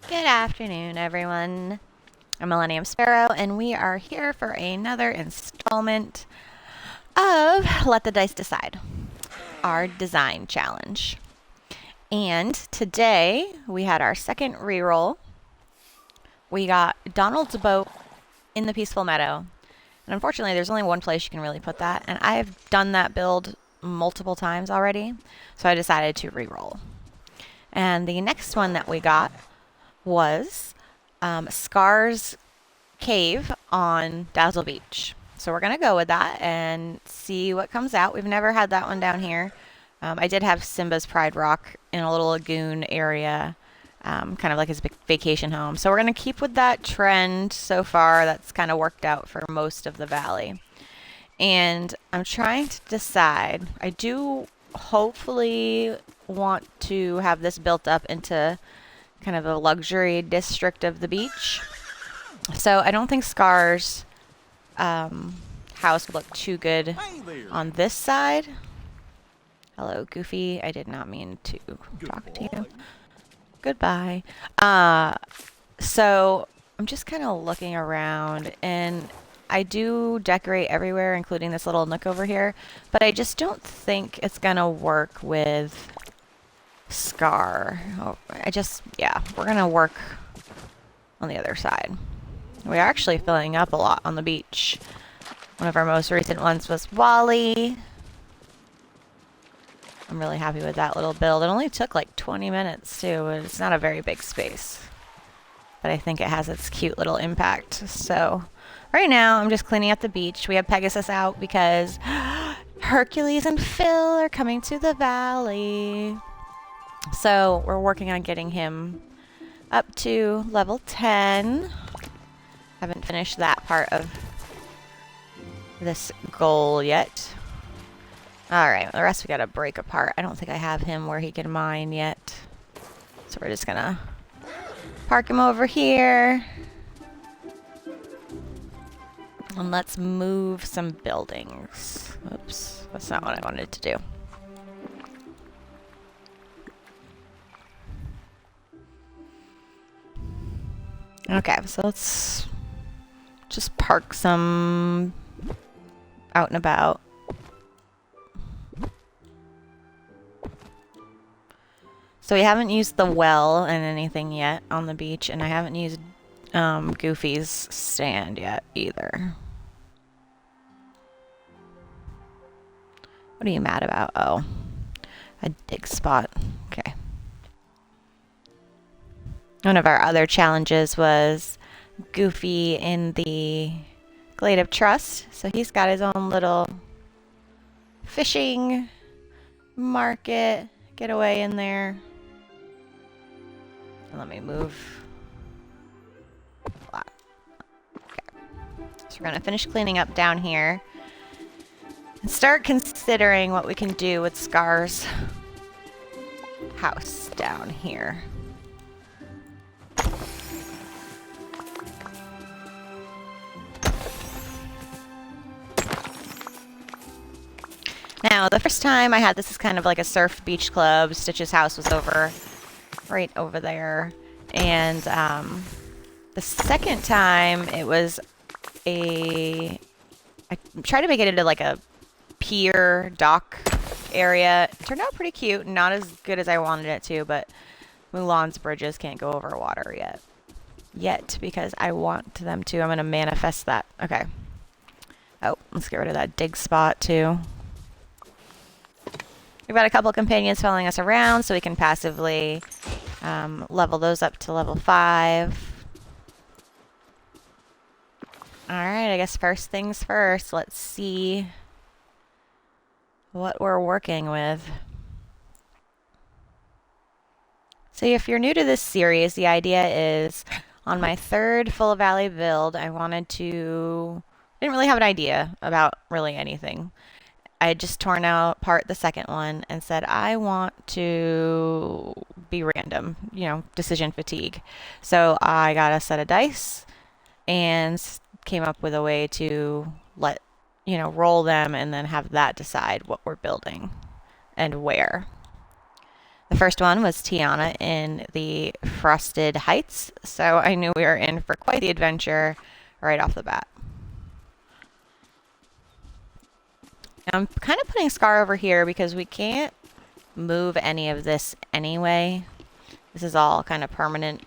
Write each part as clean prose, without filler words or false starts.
Good afternoon, everyone. I'm Millennium Sparrow, and we are here for another installment of Let the Dice Decide, our design challenge. And today we had our second reroll. We got Donald's boat in the Peaceful Meadow. And unfortunately, there's only one place you can really put that, and I've done that build multiple times already, so I decided to reroll. And the next one that we got was Scar's Cave on Dazzle Beach. So we're going to go with that and see what comes out. We've never had that one down here. I did have Simba's Pride Rock in a little lagoon area, kind of like his vacation home. So we're going to keep with that trend so far. That's kind of worked out for most of the valley. And I'm trying to decide. I do hopefully want to have this built up into kind of a luxury district of the beach. So I don't think Scar's house would look too good on this side. Hello, Goofy. I did not mean to talk to you. Goodbye. So I'm just kind of looking around, and I do decorate everywhere, including this little nook over here, but I just don't think it's gonna work with Scar. We're gonna work on the other side. We are actually filling up a lot on the beach. One of our most recent ones was Wally. I'm really happy with that little build. It only took like 20 minutes too. It's not a very big space, but I think it has its cute little impact. So right now I'm just cleaning up the beach. We have Pegasus out because Hercules and Phil are coming to the valley. So we're working on getting him up to level 10. Haven't finished that part of this goal yet. Alright, the rest we gotta break apart. I don't think I have him where he can mine yet. So we're just gonna park him over here. And let's move some buildings. Oops, that's not what I wanted to do. Okay, so let's just park some out and about. So we haven't used the well and anything yet on the beach, and I haven't used Goofy's stand yet either. What are you mad about? Oh, a dig spot. Okay. One of our other challenges was Goofy in the Glade of Trust. So he's got his own little fishing market getaway in there. And let me move. Okay. So we're going to finish cleaning up down here and start considering what we can do with Scar's house down here. Now, the first time I had this is kind of like a surf beach club. Stitch's house was right over there. And the second time it was I tried to make it into like a pier dock area. It turned out pretty cute, not as good as I wanted it to, but Mulan's bridges can't go over water yet because I want them to. I'm going to manifest that. Okay. Oh, let's get rid of that dig spot too. We've got a couple companions following us around, so we can passively level those up to level 5. Alright, I guess first things first. Let's see what we're working with. So if you're new to this series, the idea is on my third Full Valley build, I didn't really have an idea about really anything. I had just torn apart the second one and said, I want to be random, decision fatigue. So I got a set of dice and came up with a way to roll them and then have that decide what we're building and where. The first one was Tiana in the Frosted Heights, so I knew we were in for quite the adventure right off the bat. I'm kind of putting Scar over here because we can't move any of this anyway. This is all kind of permanent.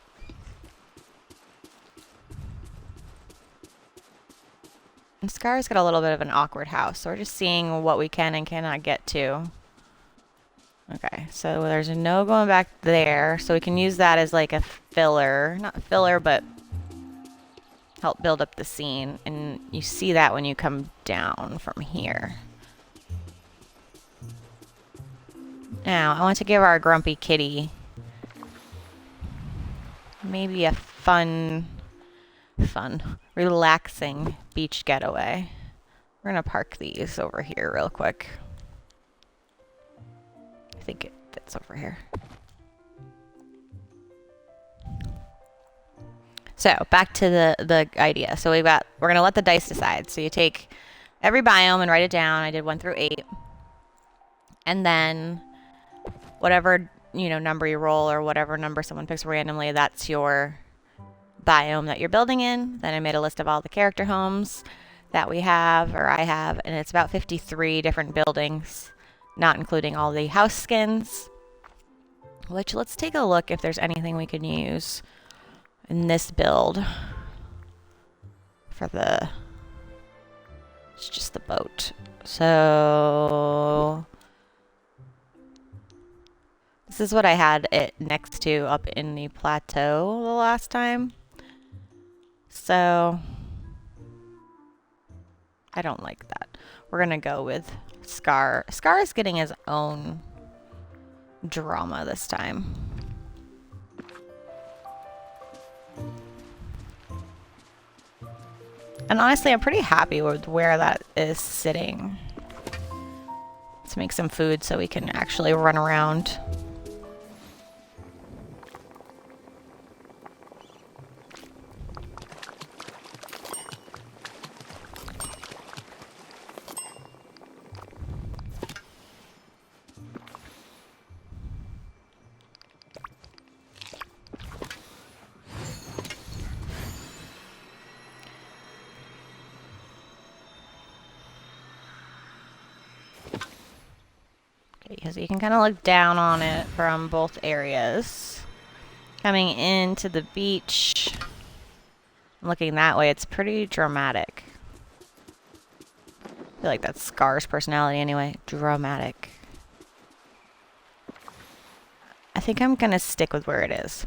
And Scar's got a little bit of an awkward house, so we're just seeing what we can and cannot get to. Okay, so there's no going back there, so we can use that as like a filler. Not filler, but help build up the scene. And you see that when you come down from here. Now, I want to give our grumpy kitty maybe a fun, relaxing beach getaway. We're gonna park these over here real quick. I think it fits over here. So back to the idea. So we're gonna let the dice decide. So you take every biome and write it down. I did 1 through 8, and then whatever number you roll or whatever number someone picks randomly, that's your biome that you're building in. Then I made a list of all the character homes that we have, or I have, and it's about 53 different buildings, not including all the house skins. Which, let's take a look if there's anything we can use in this build for it's just the boat. So this is what I had it next to up in the plateau the last time. So I don't like that. We're gonna go with Scar. Scar is getting his own drama this time. And honestly, I'm pretty happy with where that is sitting. Let's make some food so we can actually run around. Because you can kind of look down on it from both areas. Coming into the beach, looking that way, it's pretty dramatic. I feel like that's Scar's personality anyway. Dramatic. I think I'm gonna stick with where it is.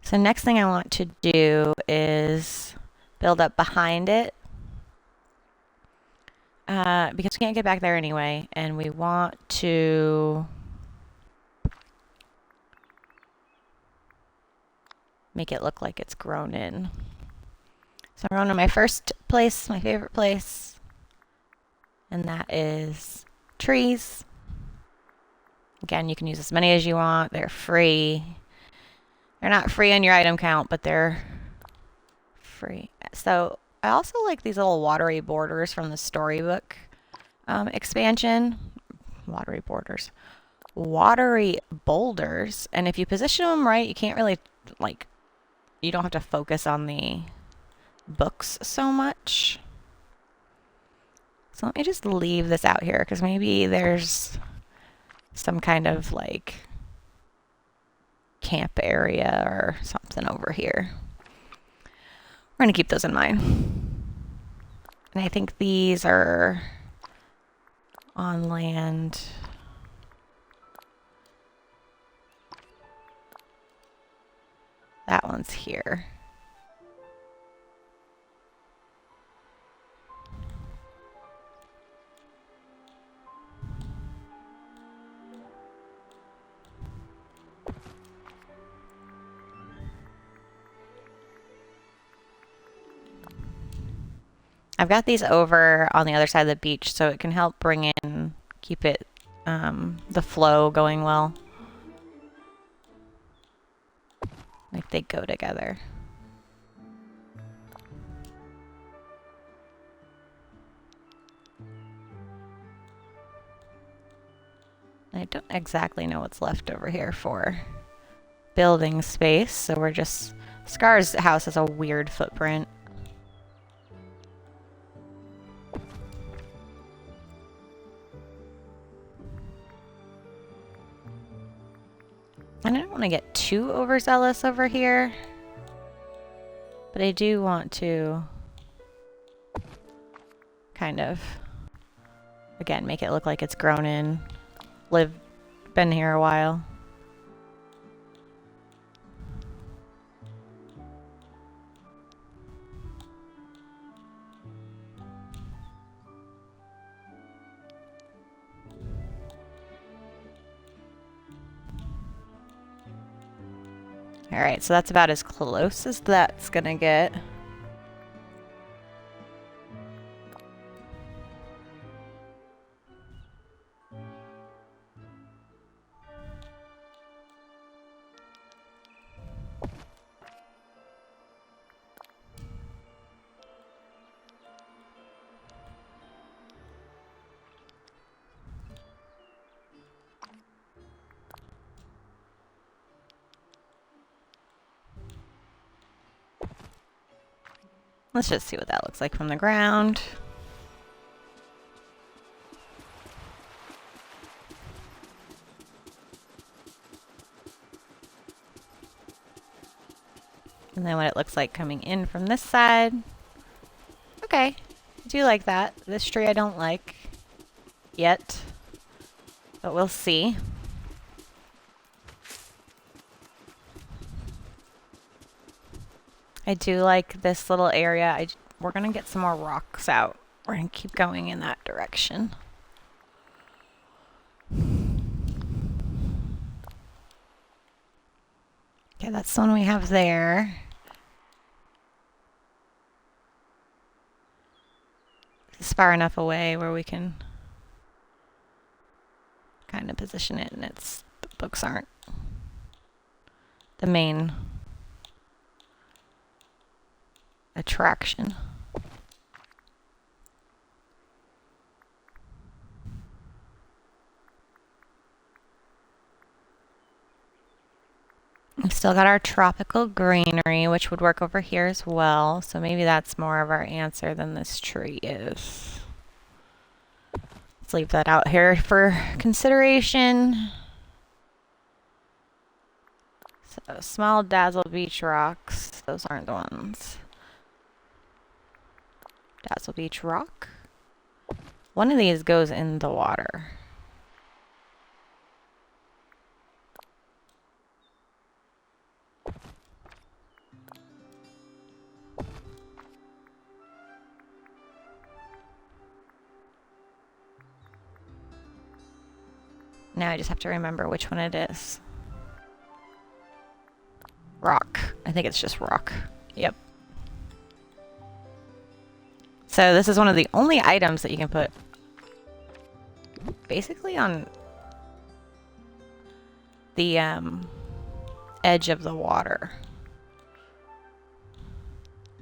So next thing I want to do is build up behind it. Because we can't get back there anyway, and we want to make it look like it's grown in. So I'm going to my first place, my favorite place, and that is trees. Again, you can use as many as you want. They're free. They're not free on your item count, but they're free. So I also like these little watery borders from the storybook expansion. Watery borders. Watery boulders. And if you position them right, you can't really, you don't have to focus on the books so much. So let me just leave this out here, because maybe there's some kind of, camp area or something over here. We're going to keep those in mind. And I think these are on land. That one's here. I've got these over on the other side of the beach, so it can help keep it, the flow going well. Like they go together. I don't exactly know what's left over here for building space, so we're just... Scar's house has a weird footprint. I don't want to get too overzealous over here, but I do want to kind of, again, make it look like it's grown in, been here a while. Alright, so that's about as close as that's gonna get. Let's just see what that looks like from the ground. And then what it looks like coming in from this side. Okay, I do like that. This tree I don't like yet, but we'll see. I do like this little area. We're gonna get some more rocks out. We're gonna keep going in that direction. Okay, that's the one we have there. It's far enough away where we can kind of position it, and the books aren't the main attraction. We've still got our tropical greenery, which would work over here as well. So maybe that's more of our answer than this tree is. Let's leave that out here for consideration. So small Dazzle beach rocks. Those aren't the ones. Dazzle beach rock. One of these goes in the water. Now I just have to remember which one it is. Rock. I think it's just rock. Yep. So this is one of the only items that you can put basically on the edge of the water.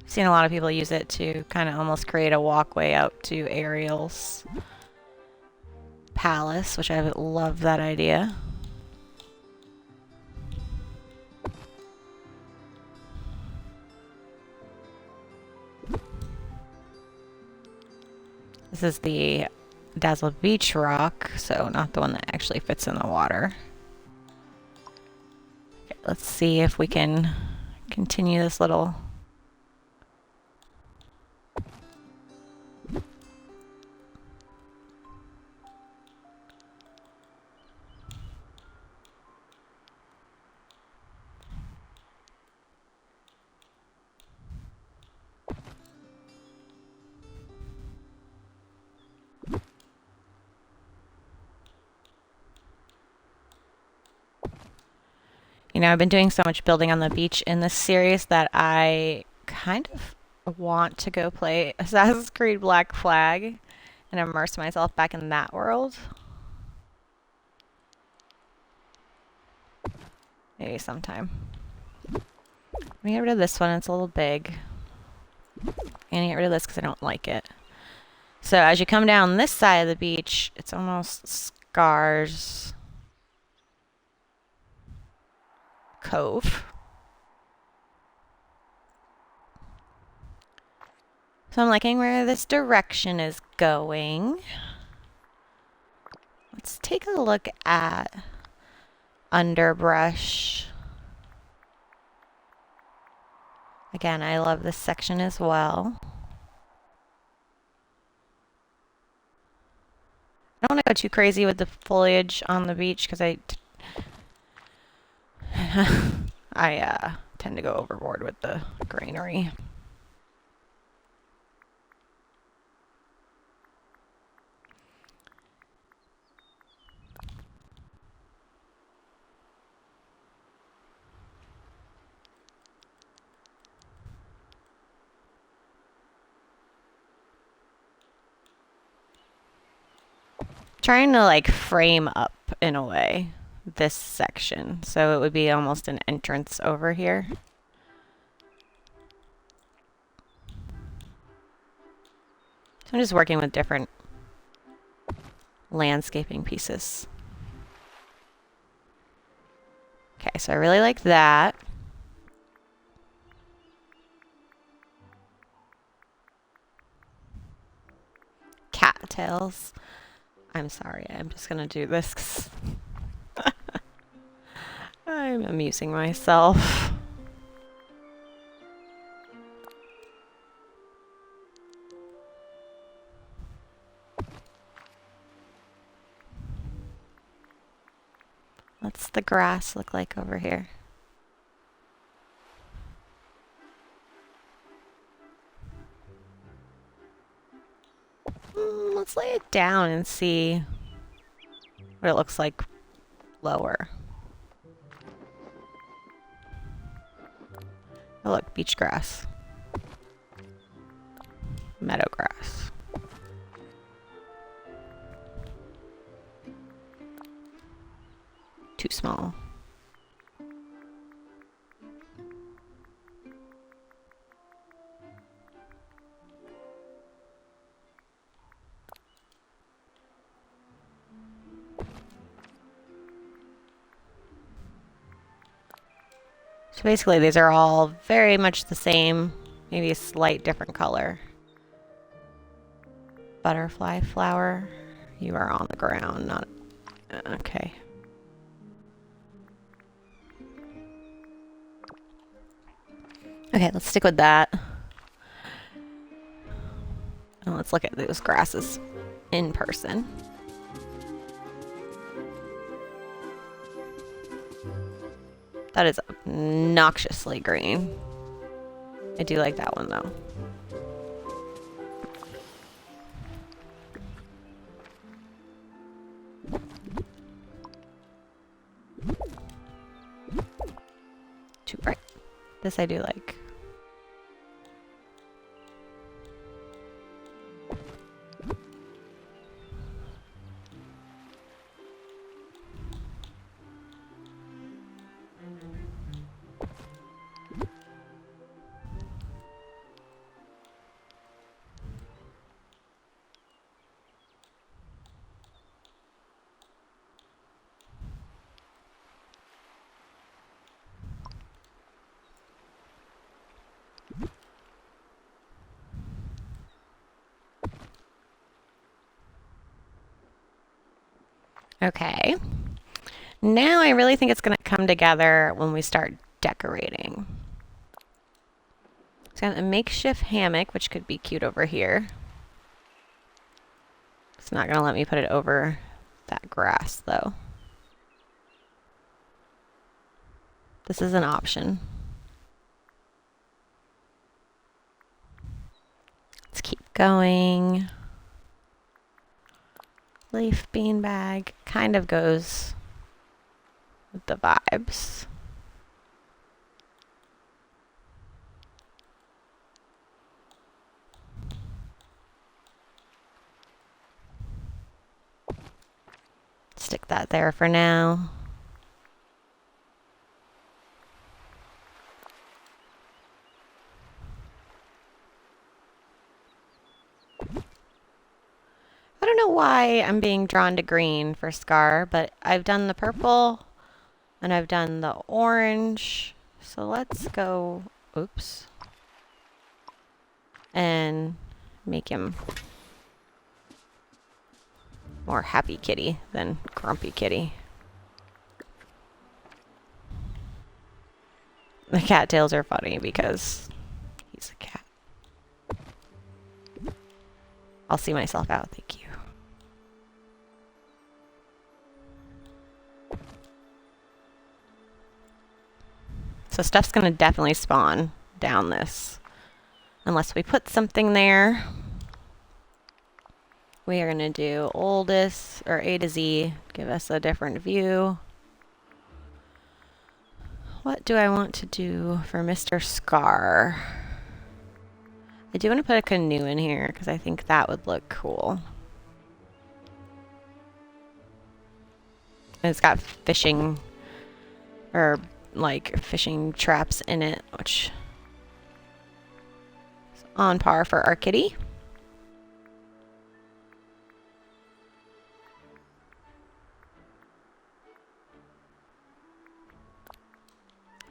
I've seen a lot of people use it to kind of almost create a walkway out to Ariel's palace, which I love that idea. This is the Dazzle Beach Rock, so not the one that actually fits in the water. Okay, let's see if we can continue this little... You know, I've been doing so much building on the beach in this series that I kind of want to go play Assassin's Creed Black Flag and immerse myself back in that world. Maybe sometime. I'm gonna get rid of this one, it's a little big. I'm gonna get rid of this because I don't like it. So as you come down this side of the beach, it's almost Scar's cove. So I'm liking where this direction is going. Let's take a look at underbrush. Again, I love this section as well. I don't want to go too crazy with the foliage on the beach because I tend to go overboard with the greenery. Trying to like frame up in a way this section so it would be almost an entrance over here. So I'm just working with different landscaping pieces. Okay, so I really like that. Cattails. I'm sorry, I'm just gonna do this 'cause I'm amusing myself. What's the grass look like over here? Let's lay it down and see what it looks like lower. Oh look, beach grass. Meadow grass. Too small. So basically these are all very much the same, maybe a slight different color. Butterfly flower, you are on the ground, not... Okay. Okay, let's stick with that. And let's look at those grasses in person. That is obnoxiously green. I do like that one though. Too bright. This I do like. Okay. Now I really think it's going to come together when we start decorating. So a makeshift hammock, which could be cute over here. It's not going to let me put it over that grass, though. This is an option. Let's keep going. Leaf beanbag kind of goes with the vibes. Stick that there for now. I don't know why I'm being drawn to green for Scar, but I've done the purple And I've done the orange. So let's go, oops, and make him more happy kitty than grumpy kitty. The cattails are funny because he's a cat. I'll see myself out, thank you. So stuff's gonna definitely spawn down this. Unless we put something there. We are gonna do oldest, or A to Z, give us a different view. What do I want to do for Mr. Scar? I do want to put a canoe in here because I think that would look cool. And it's got fishing, or like fishing traps in it, which is on par for our kitty.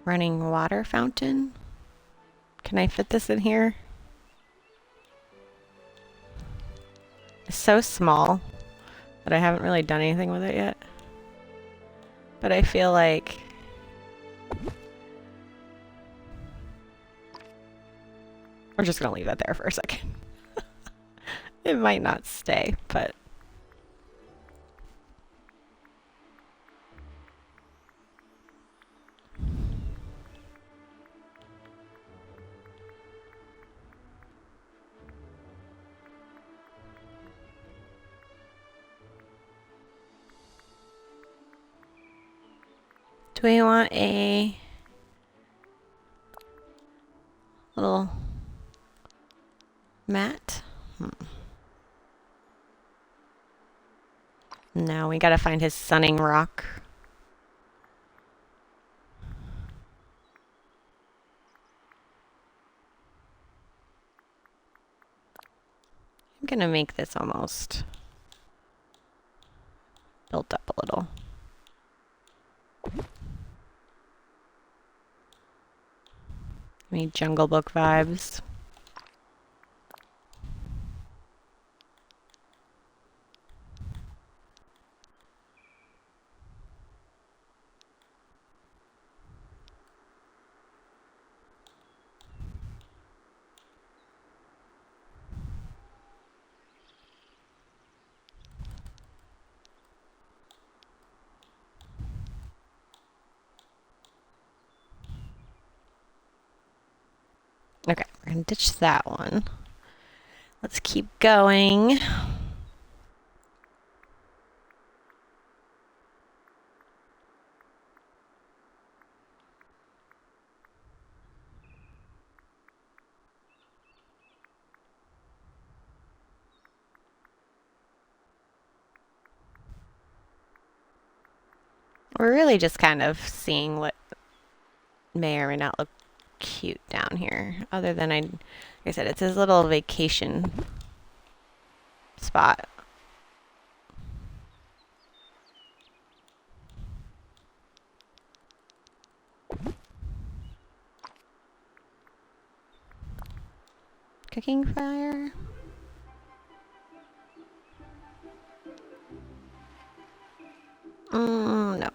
Running water fountain. Can I fit this in here? It's so small that I haven't really done anything with it yet. But I feel like we're just gonna leave that there for a second. It might not stay, but do we want a little mat? No, we gotta find his sunning rock. I'm gonna make this almost built up a little. Any Jungle Book vibes. Okay, we're gonna ditch that one. Let's keep going. We're really just kind of seeing what may or may not look cute down here. Other than, like I said, it's his little vacation spot. Cooking fire. No.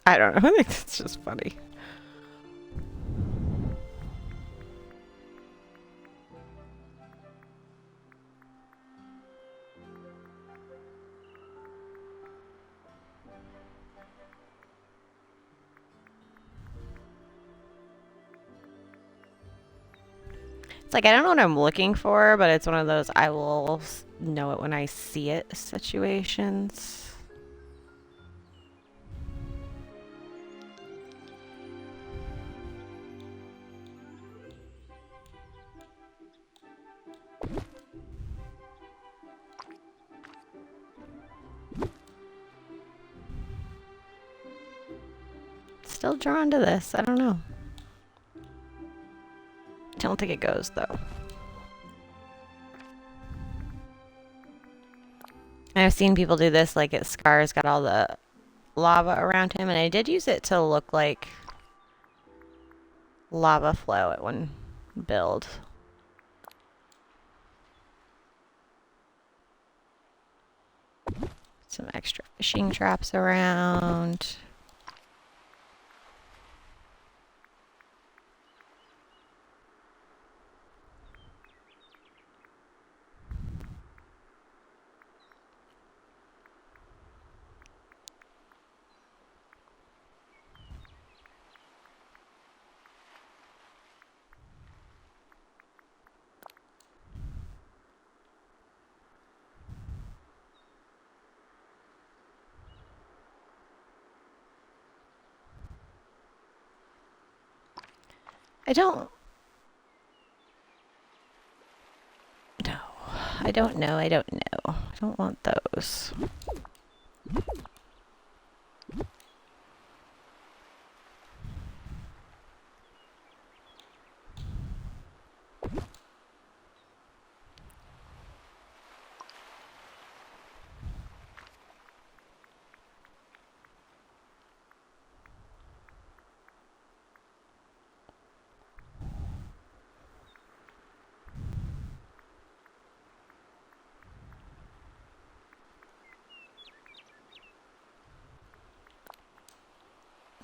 I don't know. I think it's just funny. It's like, I don't know what I'm looking for, but it's one of those I will know it when I see it situations. still drawn to this. I don't know. I don't think it goes, though. I've seen people do this, like Scar's got all the lava around him, and I did use it to look like lava flow at one build. Some extra fishing traps around. I don't know. I don't know. I don't want those.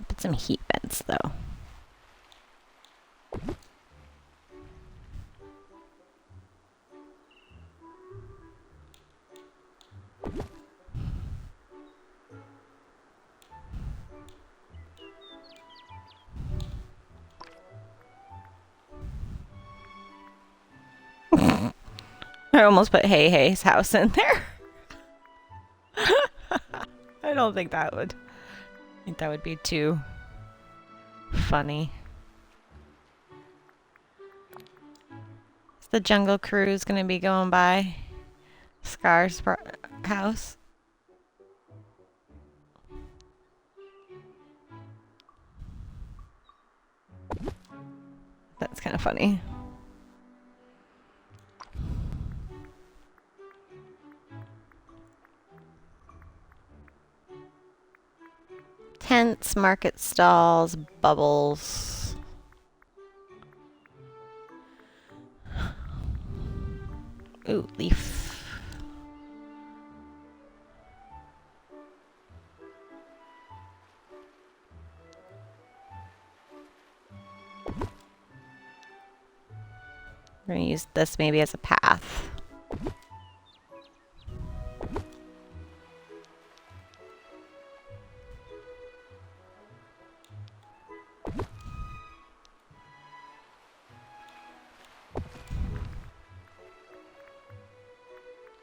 Put some heat vents, though. I almost put Hey Hey's house in there. I don't think that would. I think that would be too funny. Is the Jungle Cruise gonna be going by Scar's house? That's kind of funny. Tents, market stalls, bubbles. Ooh, leaf. We're gonna use this maybe as a path.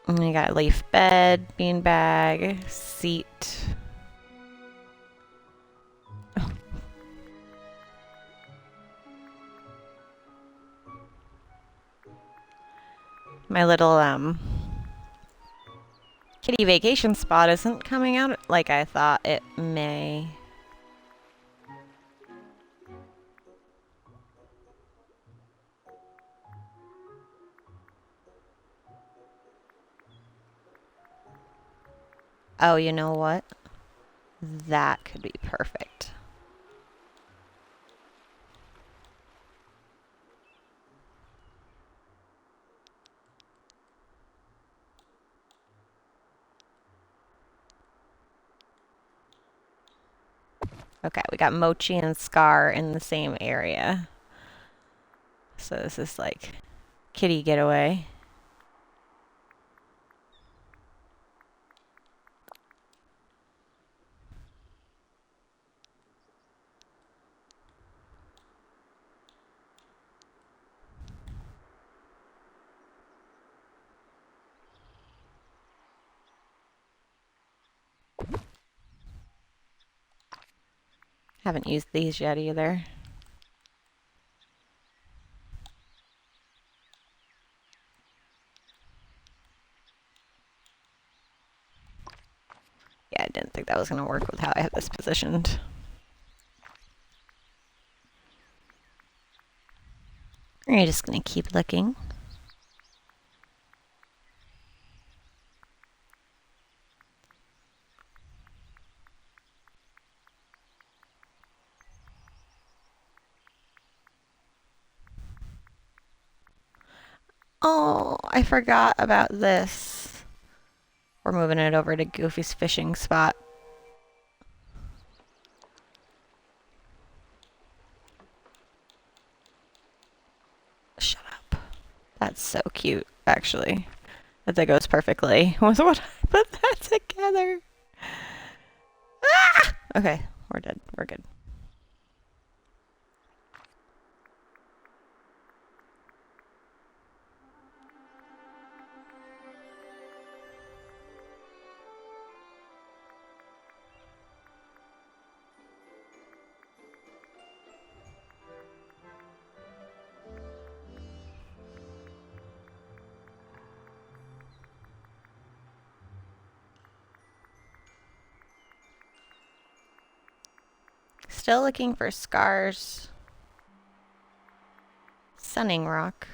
And we got leaf bed, beanbag, seat. Oh. My little kitty vacation spot isn't coming out like I thought it may. Oh, you know what? That could be perfect. Okay, we got Mochi and Scar in the same area. So this is like kitty getaway. Haven't used these yet either. Yeah, I didn't think that was going to work with how I have this positioned. We're just gonna keep looking. Oh, I forgot about this. We're moving it over to Goofy's fishing spot. Shut up. That's so cute, actually. That goes perfectly with what I put that together. Ah! Okay, we're dead. We're good. Still looking for Scar's Sunning Rock.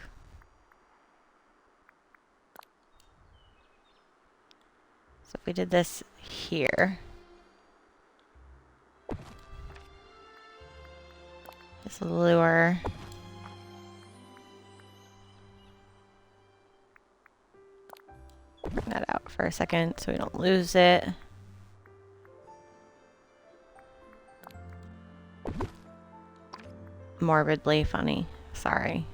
So if we did this here. This lure. Bring that out for a second so we don't lose it. Morbidly funny. Sorry.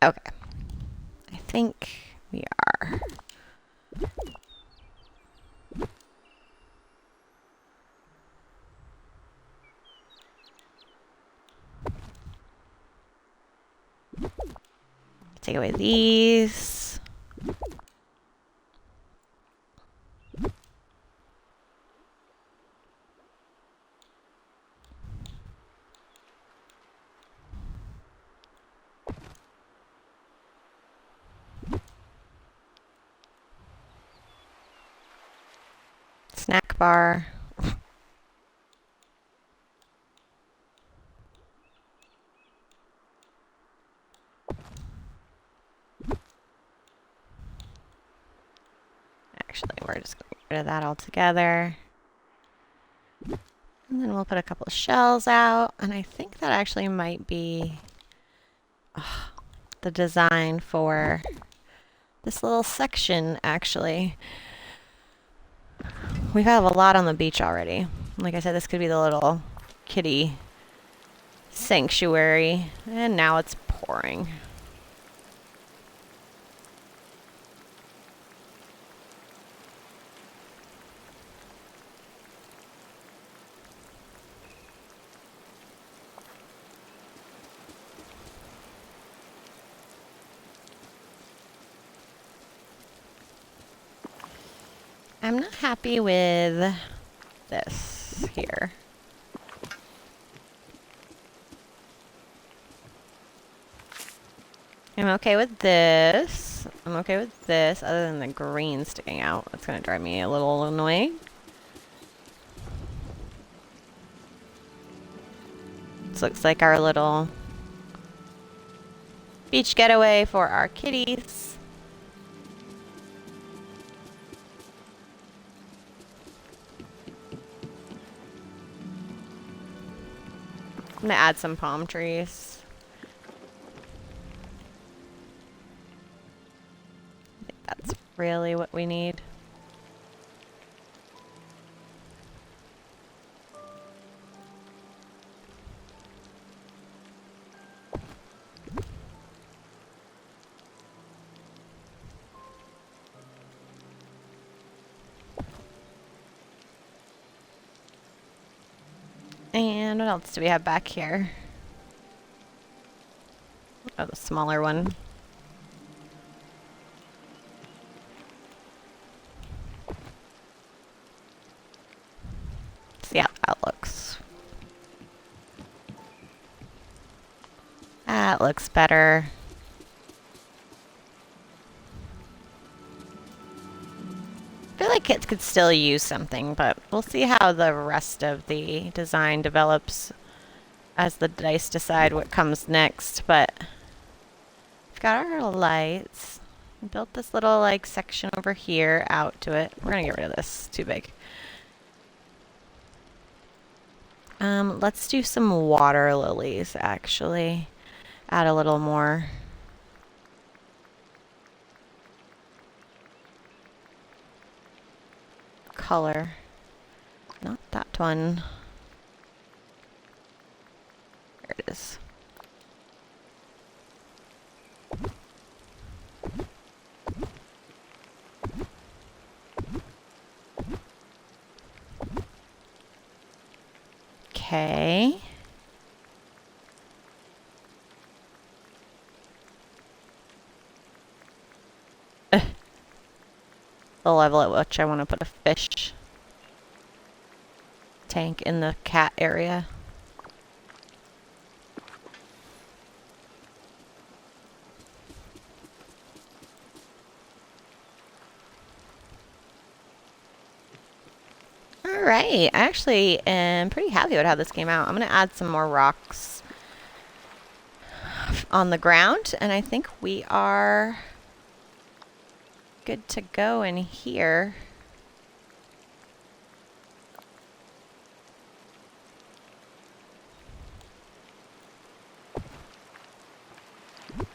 Okay. I think we are. Take away these. Snack bar. Actually, we're just going to get rid of that altogether. And then we'll put a couple of shells out. And I think that actually might be the design for this little section, actually. We have a lot on the beach already. Like I said, this could be the little kitty sanctuary. And now it's pouring. I'm not happy with this here. I'm okay with this. I'm okay with this, other than the green sticking out. That's going to drive me a little annoying. This looks like our little beach getaway for our kitties. I'm gonna add some palm trees. I think that's really what we need. And what else do we have back here? Oh, the smaller one. See how that looks. That looks better. I feel like it could still use something, but we'll see how the rest of the design develops as the dice decide what comes next. But we've got our lights. We built this little like section over here out to it. We're gonna get rid of this. It's too big. Let's do some water lilies actually. Add a little more. Color. Not that one. There it is. Okay. The level at which I want to put a fish tank in the cat area. Alright, I actually am pretty happy with how this came out. I'm going to add some more rocks on the ground, and I think we are good to go in here. The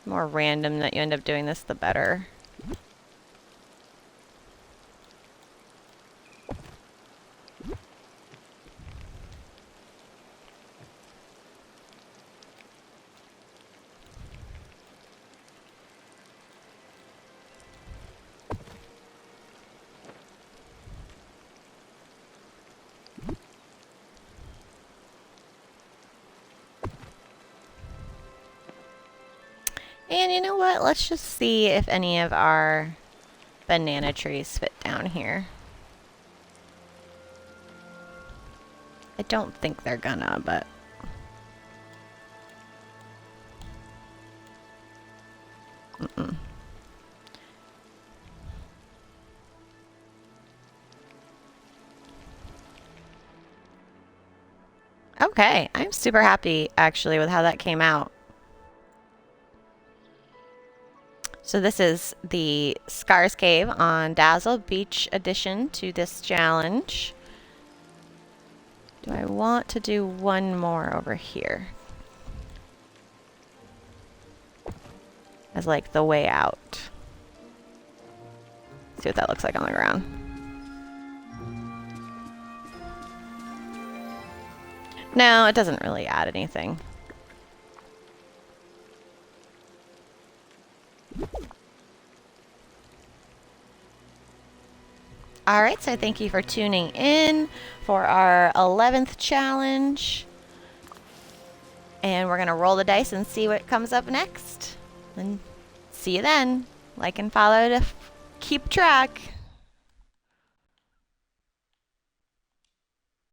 more random that you end up doing this, the better. And you know what? Let's just see if any of our banana trees fit down here. I don't think they're gonna, but... Okay, I'm super happy actually with how that came out. So this is the Scars Cave on Dazzle Beach addition to this challenge. Do I want to do one more over here? As like the way out. See what that looks like on the ground. No, it doesn't really add anything. Alright, so thank you for tuning in for our 11th challenge. And we're going to roll the dice and see what comes up next. And see you then. Like and follow to keep track.